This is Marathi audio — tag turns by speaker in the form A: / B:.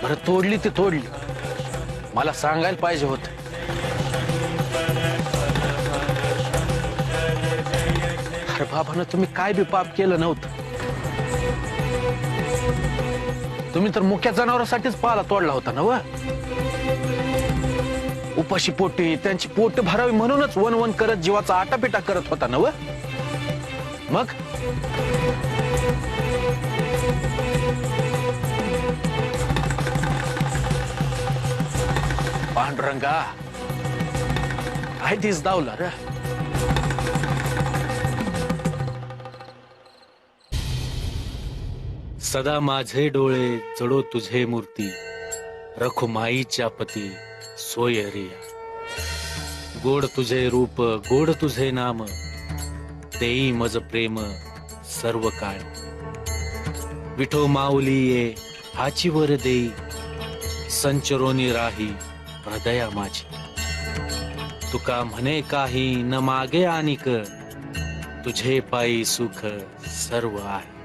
A: बरं तोडली ती तोडली, मला सांगायला पाहिजे होत. अरे बाबानं तुम्ही काय बी पाप केलं नव्हतं. तुम्ही तर मुक्या जनावरांसाठीच पाला तोडला होता ना व. उपाशी पोटी त्यांची पोट भरावी म्हणूनच वन वन करत जीवाचा आटापिटा करत होता ना व. मग पांडुरंगा काय दिस दावला रे.
B: सदा माझे डोळे जडो तुझे मूर्ती, रखो माईच्या पती सोय हरिया. गोड तुझे रूप गोड तुझे नाम, देई मज प्रेम सर्व काळ. विठो माऊली ये हाची वर देई, संचरोनी राही हृदया माझी. तुका म्हणे काही न मागे आनिक, तुझे पायी सुख सर्व आहे.